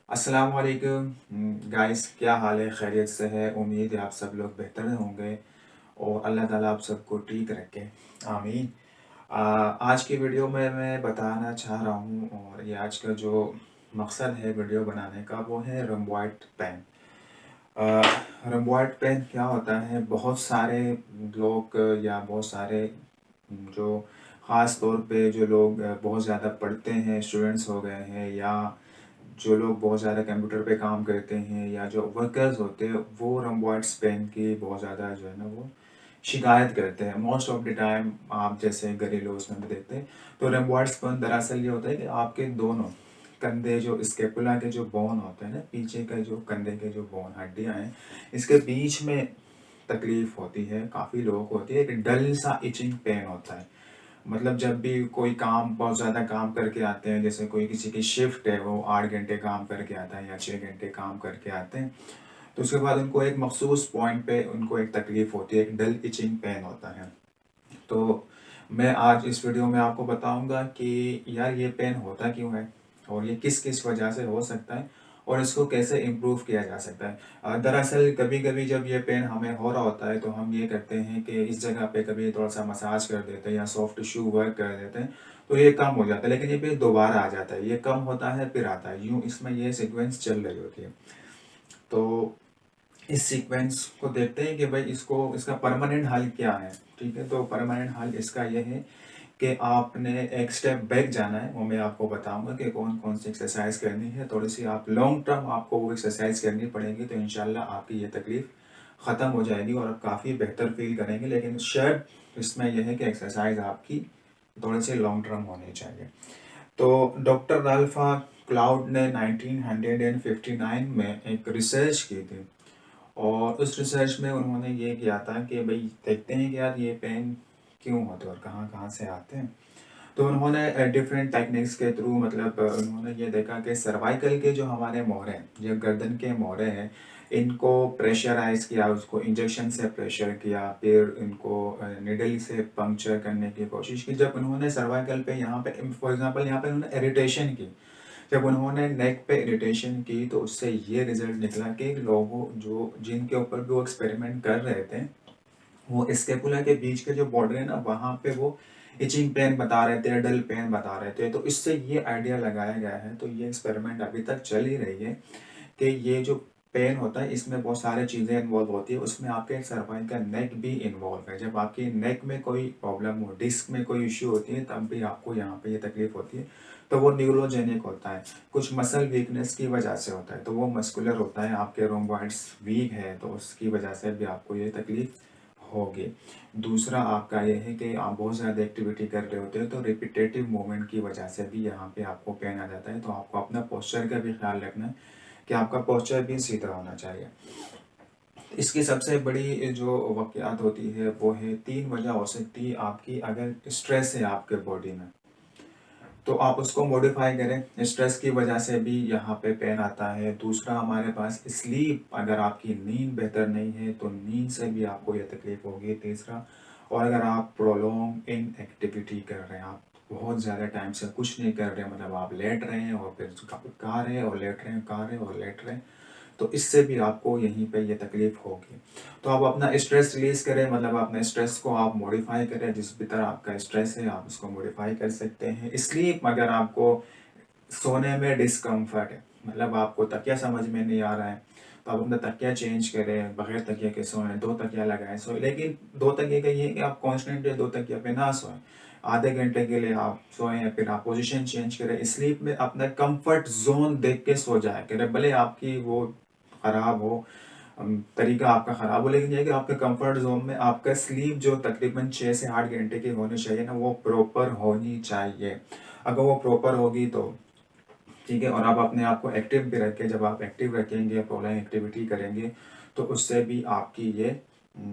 अस्सलाम वालेकुम गाइस, क्या हाल है? खैरियत से है? उम्मीद है आप सब लोग बेहतर होंगे और अल्लाह ताला आप सबको ठीक रखे, आमीन। आज की वीडियो में मैं बताना चाह रहा हूँ और ये आज का जो मकसद है वीडियो बनाने का वो है रम्बॉइड पेन। रम्बॉइड पेन क्या होता है? बहुत सारे लोग या बहुत सारे जो ख़ास तौर पे जो लोग बहुत ज़्यादा पढ़ते हैं, स्टूडेंट्स हो गए हैं, या जो लोग बहुत ज़्यादा कंप्यूटर पे काम करते हैं, या जो वर्कर्स होते हैं, वो रम्बॉइड्स पेन की बहुत ज़्यादा जो है ना वो शिकायत करते हैं। मोस्ट ऑफ द टाइम आप जैसे घरेलू उसमें भी देखते हैं। तो रम्बॉइड्स पेन दरअसल ये होता है कि आपके दोनों कंधे, जो स्केपुला के जो बोन होते हैं ना, पीछे का जो कंधे के जो बोन हड्डियाँ हैं, इसके बीच में तकलीफ होती है। काफ़ी लोगों को होती है, एक डल सा इचिंग पेन होता है। मतलब जब भी कोई काम बहुत ज़्यादा काम करके आते हैं, जैसे कोई किसी की शिफ्ट है, वो 8 घंटे काम करके आता है या 6 घंटे काम करके आते हैं, तो उसके बाद उनको एक मखसूस पॉइंट पे उनको एक तकलीफ होती है, एक डल इचिंग पेन होता है। तो मैं आज इस वीडियो में आपको बताऊंगा कि यार ये पेन होता क्यों है और ये किस किस वजह से हो सकता है और इसको कैसे इम्प्रूव किया जा सकता है। दरअसल कभी कभी जब ये पेन हमें हो रहा होता है तो हम ये करते हैं कि इस जगह पे कभी थोड़ा सा मसाज कर देते हैं या सॉफ्ट टिश्यू वर्क कर देते हैं, तो ये कम हो जाता है। लेकिन ये पेन दोबारा आ जाता है, ये कम होता है फिर आता है, यूँ इसमें ये सीक्वेंस चल रही होती है। तो इस सीक्वेंस को देखते हैं कि भाई इसको इसका परमानेंट हल क्या है। ठीक है, तो परमानेंट हल इसका ये है कि आपने एक स्टेप बैक जाना है। वो मैं आपको बताऊंगा कि कौन कौन सी एक्सरसाइज करनी है। थोड़ी सी आप लॉन्ग टर्म आपको वो एक्सरसाइज करनी पड़ेगी, तो इंशाल्लाह आपकी ये तकलीफ ख़त्म हो जाएगी और आप काफ़ी बेहतर फील करेंगे। लेकिन शर्त इसमें यह है कि एक्सरसाइज आपकी थोड़ी सी लॉन्ग टर्म होनी चाहिए। तो डॉक्टर राल्फा क्लाउड ने 1959 में एक रिसर्च की थी और उस रिसर्च में उन्होंने ये किया था कि भाई देखते हैं कि यार ये पेन क्यों होते हैं और कहाँ कहाँ से आते हैं। तो उन्होंने डिफरेंट टेक्निक्स के थ्रू, मतलब उन्होंने ये देखा कि सर्वाइकल के जो हमारे मोहरे हैं, जो गर्दन के मोहरे हैं, इनको प्रेशराइज किया, उसको इंजेक्शन से प्रेशर किया, फिर इनको निडल से पंक्चर करने की कोशिश की। जब उन्होंने सर्वाइकल पे यहाँ पे फॉर एग्जांपल यहाँ पे उन्होंने इरिटेशन की, जब उन्होंने नेक पे इरिटेशन की, तो उससे ये रिजल्ट निकला कि लोगों जो जिनके ऊपर भी वो एक्सपेरिमेंट कर रहे थे, वो स्केपुला के बीच के जो बॉर्डर है ना, वहाँ पे वो इचिंग पेन बता रहे थे, डल पेन बता रहे थे। तो इससे ये आइडिया लगाया गया है, तो ये एक्सपेरिमेंट अभी तक चल ही रही है कि ये जो पेन होता है इसमें बहुत सारी चीज़ें इन्वॉल्व होती है। उसमें आपके सर्वाइकल का नेक भी इन्वॉल्व है। जब आपकी नेक में कोई प्रॉब्लम हो, डिस्क में कोई इश्यू होती है, तब भी आपको यहाँ पे ये तकलीफ होती है। तो वो न्यूरोजेनिक होता है, कुछ मसल वीकनेस की वजह से होता है, तो वो मस्कुलर होता है, आपके रोमबॉइड्स वीक है तो उसकी वजह से भी आपको ये तकलीफ होगी। दूसरा आपका ये है कि आप बहुत ज़्यादा एक्टिविटी कर रहे होते हो, तो रिपीटेटिव मूवमेंट की वजह से भी यहाँ पे आपको पेन आ जाता है। तो आपको अपना पोस्चर का भी ख्याल रखना है कि आपका पोस्चर भी सीधा होना चाहिए। इसकी सबसे बड़ी जो वाक़यात होती है वो है, 3 वजह हो सकती है आपकी। अगर स्ट्रेस है आपके बॉडी में तो आप उसको मॉडिफाई करें, स्ट्रेस की वजह से भी यहाँ पे पेन आता है। दूसरा हमारे पास स्लीप, अगर आपकी नींद बेहतर नहीं है तो नींद से भी आपको ये तकलीफ होगी। तीसरा, और अगर आप प्रोलॉन्ग इन एक्टिविटी कर रहे हैं, आप बहुत ज़्यादा टाइम से कुछ नहीं कर रहे हैं, मतलब आप लेट रहे हैं और फिर गा रहे हैं और लेट रहे हैं, गा रहे हैं और लेट रहे हैं, तो इससे भी आपको यहीं पे ये तकलीफ होगी। तो आप अपना स्ट्रेस रिलीज करें, मतलब अपने स्ट्रेस को आप मॉडिफाई करें। जिस भी तरह आपका स्ट्रेस है आप उसको मॉडिफाई कर सकते हैं। स्लीप, अगर आपको सोने में डिस्कम्फर्ट है, मतलब आपको तकिया समझ में नहीं आ रहा है, तो आप अपना तकिया चेंज करें, बगैर तकिया के सोएं, 2 तकिया लगाएं सोएं। लेकिन 2 तकिए का ये है कि आप कॉन्स्टेंटली 2 तकिया पे ना सोएं, आधे घंटे के लिए आप सोएं, फिर आप पोजीशन चेंज करें। स्लीप में अपना कंफर्ट जोन देख के सो जाए करें, भले आपकी वो ख़राब हो, तरीका आपका ख़राब हो, लेकिन ये है कि आपके कंफर्ट जोन में आपका स्लीप जो तकरीबन 6 से 8 घंटे की होनी चाहिए ना, वो प्रॉपर होनी चाहिए। अगर वो प्रॉपर होगी तो ठीक है। और आप अपने आप को एक्टिव भी रखें, जब आप एक्टिव रखेंगे, प्रोलॉन्ग एक्टिविटी करेंगे, तो उससे भी आपकी ये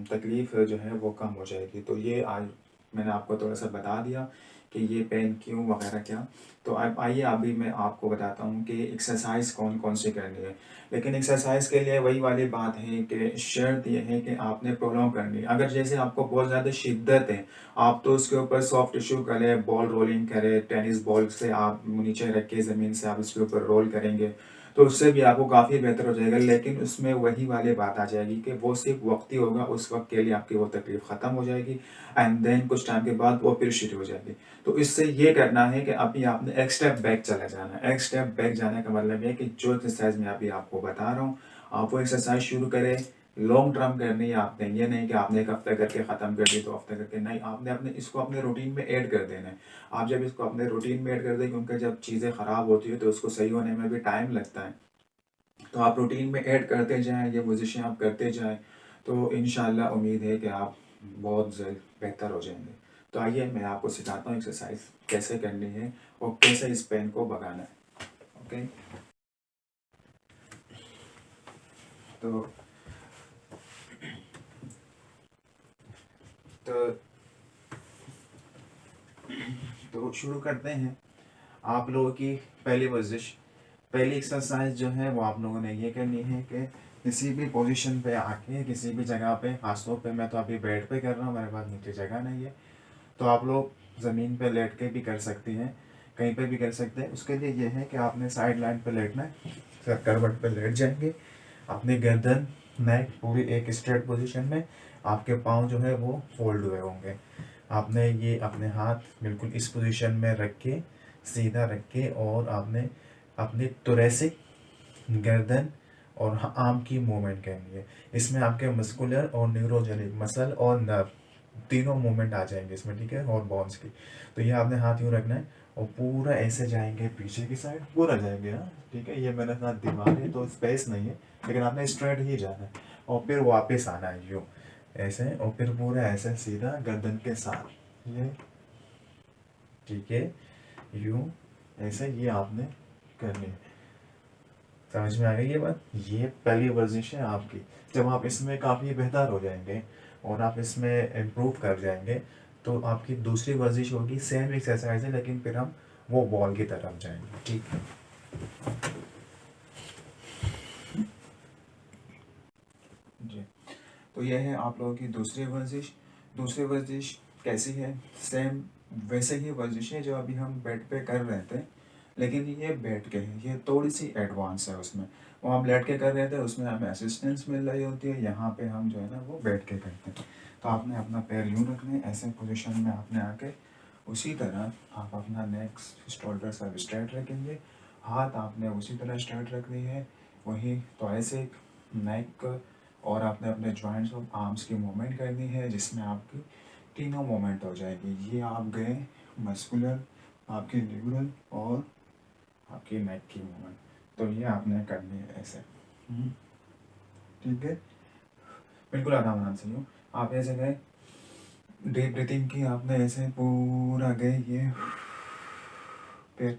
तकलीफ़ जो है वो कम हो जाएगी। तो ये आज मैंने आपको थोड़ा सा बता दिया कि ये पेन क्यों वगैरह क्या। तो अब आइए अभी मैं आपको बताता हूँ कि एक्सरसाइज कौन कौन सी करनी है। लेकिन एक्सरसाइज के लिए वही वाली बात है कि शर्त यह है कि आपने प्रोलॉन्ग करनी है। अगर जैसे आपको बहुत ज़्यादा शिद्दत है, आप तो उसके ऊपर सॉफ्ट टिश्यू करें, बॉल रोलिंग करें, टेनिस बॉल से आप नीचे रख के ज़मीन से आप इसके ऊपर रोल करेंगे, तो उससे भी आपको काफ़ी बेहतर हो जाएगा। लेकिन उसमें वही वाली बात आ जाएगी कि वो सिर्फ वक्ती होगा, उस वक्त के लिए आपकी वो तकलीफ ख़त्म हो जाएगी एंड देन कुछ टाइम के बाद वो फिर शुरू हो जाएगी। तो इससे ये करना है कि अभी आपने एक स्टेप बैक चला जाना है। एक स्टेप बैक जाने का मतलब ये है कि जो एक्सरसाइज मैं अभी आपको बता रहा हूँ, आप वो एक्सरसाइज शुरू करें। लॉन्ग टर्म करनी है आपने, ये नहीं कि आपने एक हफ्ते करके ख़त्म कर दी, 2 हफ्ते करके नहीं, आपने अपने इसको अपने रूटीन में ऐड कर देना है। आप जब इसको अपने रूटीन में ऐड कर दें, क्योंकि जब चीज़ें ख़राब होती है तो उसको सही होने में भी टाइम लगता है, तो आप रूटीन में ऐड करते जाएं, ये वर्जिशें आप करते जाएं, तो इंशाल्लाह उम्मीद है कि आप बहुत जल्द बेहतर हो जाएंगे। तो आइए मैं आपको सिखाता हूँ एक्सरसाइज कैसे करनी है और कैसे इस पेन को भगाना है। ओके, तो तो तो शुरू करते हैं। आप लोगों की पहली वर्जिश, पहली एक्सरसाइज जो है वो आप लोगों ने ये करनी है कि किसी भी पोजीशन पे आके, किसी भी जगह पे, खासतौर पे मैं तो अभी बेड पे कर रहा हूँ, मेरे पास नीचे जगह नहीं है, तो आप लोग ज़मीन पे लेट के भी कर सकती हैं, कहीं पे भी कर सकते हैं। उसके लिए ये है कि आपने साइड लाइन पे लेटना है, सर करवट पे लेट जाएंगे, अपनी गर्दन नेक पूरी एक स्ट्रेट पोजीशन में, आपके पाँव जो है वो फोल्ड हुए होंगे। आपने ये अपने हाथ बिल्कुल इस पोजीशन में रख के, सीधा रख के, और आपने अपनी थोरैसिक, गर्दन और आर्म की मूवमेंट करनी है। इसमें आपके मस्कुलर और न्यूरोजेनिक मसल और नर्व तीनों मूवमेंट आ जाएंगे इसमें, ठीक है, और बॉन्स की। तो ये आपने हाथ यूँ रखना है और पूरा ऐसे जाएंगे पीछे की साइड, पूरा जाएंगे, हाँ ठीक है। ये मेरे साथ दीवार है तो स्पेस नहीं है, लेकिन आपने स्ट्रेट ही जाना है और फिर वापस आना है यूँ ऐसे, और फिर पूरा ऐसे सीधा गर्दन के साथ ये, ठीक है, यूँ ऐसे, ये आपने करनी है। समझ में आ गई ये बात? ये पहली वर्जिश है आपकी। जब आप इसमें काफ़ी बेहतर हो जाएंगे और आप इसमें इम्प्रूव कर जाएंगे, तो आपकी दूसरी वर्जिश होगी, सेम एक्सरसाइज है लेकिन फिर हम वो बॉल की तरफ जाएंगे, ठीक है जी। तो यह है आप लोगों की दूसरी वर्जिश। दूसरी वर्जिश कैसी है? सेम वैसे ही वर्जिश है जो अभी हम बेड पे कर रहे थे, लेकिन ये बैठ के है, ये थोड़ी सी एडवांस है उसमें। वो हम लेट के कर रहे थे, उसमें हमें असिस्टेंस मिल रही होती है, यहाँ पे हम जो है ना वो बैठ के करते हैं। तो आपने अपना पैर यूँ रखना है, ऐसे पोजीशन में आपने आके उसी तरह आप अपना नेक शोल्डर सब स्ट्रेट रखेंगे, हाथ आपने उसी तरह स्ट्रेट रखनी है, वही तो ऐसे नेक, और आपने अपने जॉइंट्स और आर्म्स की मूवमेंट करनी है, जिसमें आपकी तीनों मूवमेंट हो जाएगी। ये आप गए मस्कुलर, आपकी न्यूरल और आपकी नेक की मूवमेंट, तो ये आपने करनी है ऐसे, ठीक है, बिल्कुल आराम आराम से यूँ आप ऐसे गए, डीप ब्रीथिंग की आपने ऐसे पूरा गए, फिर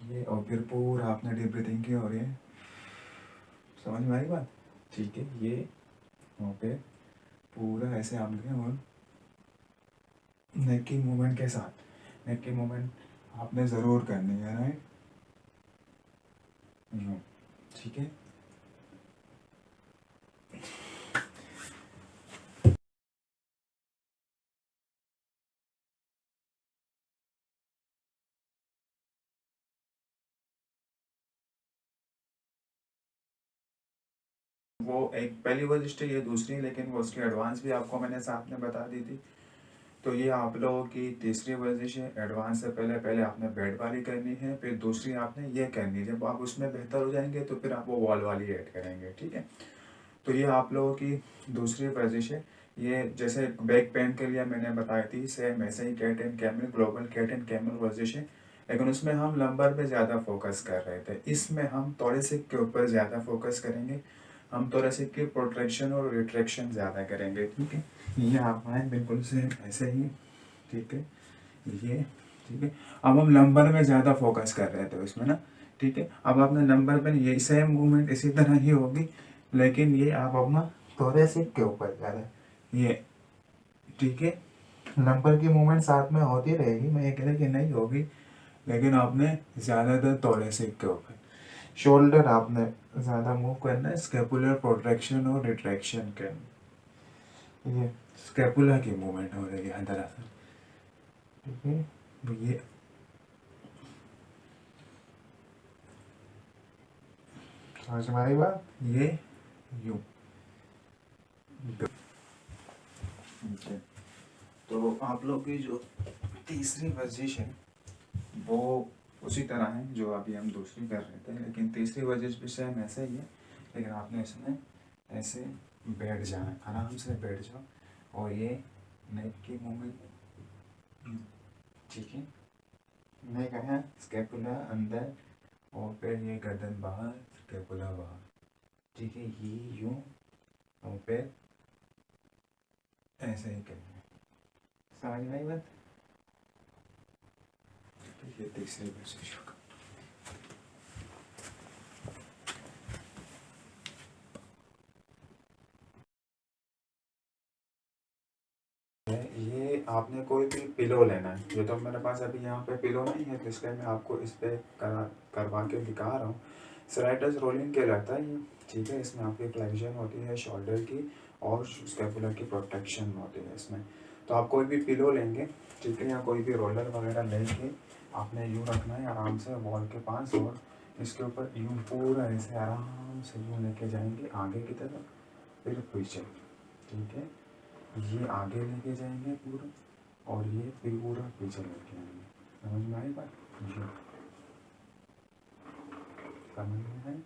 ये और फिर पूरा आपने डीप ब्रीथिंग की, और ये समझ में आई बात? ठीक है, ये और फिर पूरा ऐसे आप गए, और नेक की मूवमेंट के साथ, नेक की मूवमेंट आपने ज़रूर करनी है, राइट, यूँ, ठीक है। वो एक पहली वर्जिश थी, ये दूसरी, लेकिन वो उसकी एडवांस भी आपको मैंने साथ में बता दी थी। तो ये आप लोगों की तीसरी वर्जिश है। एडवांस से पहले पहले आपने बेड वाली करनी है, फिर दूसरी आपने ये करनी है। जब आप उसमें बेहतर हो जाएंगे तो फिर आप वो वॉल वाली ऐड करेंगे, ठीक है। तो ये आप लोगों की दूसरी वर्जिश है। ये जैसे बैक पेन के लिए मैंने बताई थी, सेम ऐसे ही cat and camel, global cat and camel version है, लेकिन उसमें हम लंबर पे ज़्यादा फोकस कर रहे थे। इसमें हम थोरेसिक के ऊपर ज़्यादा फोकस करेंगे, हम थोरेसिक की प्रोट्रैक्शन और रिट्रैक्शन ज़्यादा करेंगे, ठीक है। ये आप आए बिल्कुल से ऐसे ही, ठीक है, ये, ठीक है। अब हम नंबर में ज़्यादा फोकस कर रहे थे उसमें ना, ठीक है। अब आपने नंबर पे ये सेम मूवमेंट इसी तरह ही होगी, लेकिन ये आप अपना थोरेसिक के ऊपर ज़्यादा, ये, ठीक है। नंबर की मूवमेंट साथ में होती रहेगी, मैं ये कह रहा कि नहीं होगी, लेकिन आपने ज़्यादातर थोरेसिक के ऊपर, शोल्डर आपने ज़्यादा मूव करना है, स्केपुलर प्रोट्रैक्शन और रिट्रैक्शन करना, ये स्केपुलर की मूवमेंट हो रही है दरअसल, ठीक है। ये समझ में आई बात? ये यूं। ठीक है, तो आप लोग की जो तीसरी वर्जिश है वो उसी तरह है जो अभी हम दूसरी कर रहे थे, लेकिन तीसरी वर्जिश भी सेम ऐसे ही है, लेकिन आपने इसमें ऐसे बैठ जाना है, आराम से बैठ जाओ, और ये नेक की मूवमेंट, ठीक है, नेक है, स्कैपुला अंदर, और फिर ये गर्दन बाहर, स्कैपुला बाहर, ठीक है, ये यूं, और फिर ऐसे ही करना है। समझ में आई बात? तो ये तीसरी वर्जिश होगा। ये आपने कोई भी पिलो लेना है, ये तो मेरे पास अभी यहाँ पे पिलो नहीं है, तो इसलिए मैं आपको इस पे करवा के दिखा रहा हूँ। स्लाइडर्स रोलिंग के रहता है ये, ठीक है, इसमें आपकी फ्लेक्शन होती है शोल्डर की, और स्कैपुलर की प्रोटेक्शन होती है इसमें। तो आप कोई भी पिलो लेंगे, ठीक है, या कोई भी रोलर वगैरह लेके आपने यूँ रखना है आराम से वॉल के पास, और इसके ऊपर यूँ पूरा ऐसे आराम से यूँ लेके जाएंगे आगे की तरफ, फिर पीछे, ठीक है, ये आगे लेके जाएंगे पूरा, और ये पूरा पीछे लेके आएंगे। समझ में आई बात? ये समझ में आई?